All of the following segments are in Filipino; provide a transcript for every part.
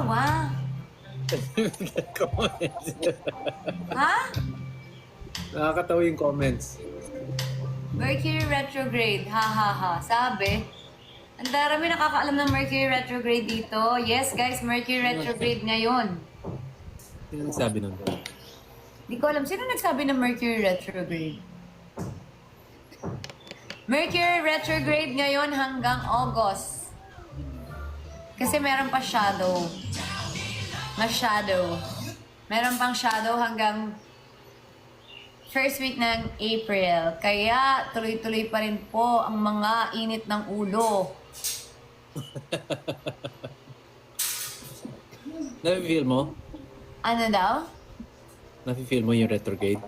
nakakatawa? Comments. Ha? Nakakatawa yung comments. Mercury retrograde. Ha ha ha. Sabi. Ang darami nakakaalam ng Mercury retrograde dito. Yes guys, Mercury retrograde ngayon. Sino nagsabi nun? Di ko alam. Sino nagsabi ng Mercury retrograde? Mercury retrograde ngayon hanggang August. Kasi meron pa shadow. Mas shadow. Meron pang shadow hanggang first week ng April. Kaya tuloy-tuloy pa rin po ang mga init ng ulo. Nafe-feel mo? Ano daw? Nafe-feel mo yung retrograde?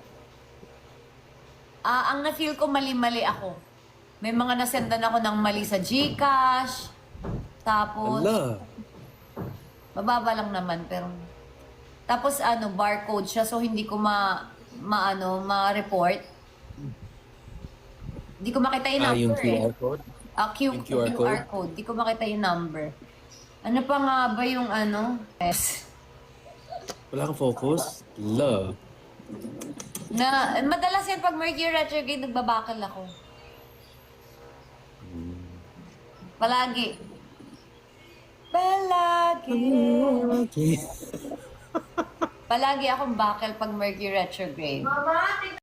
Ang na-feel ko mali-mali ako. May mga nasendan ako ng mali sa GCash. Tapos, Ala! mababa lang naman pero tapos barcode siya so hindi ko ma-report. Hindi ko makita yung number Yung eh. QR code? Yung QR QR code. Hindi ko makita yung number. Ano pa nga ba yung Yes. Wala kang focus? Love. Madalas yan pag Mercury retrograde, nagbabakal ako. Palagi. Palagi akong bakal pag Mercury retrograde. Mama, tignan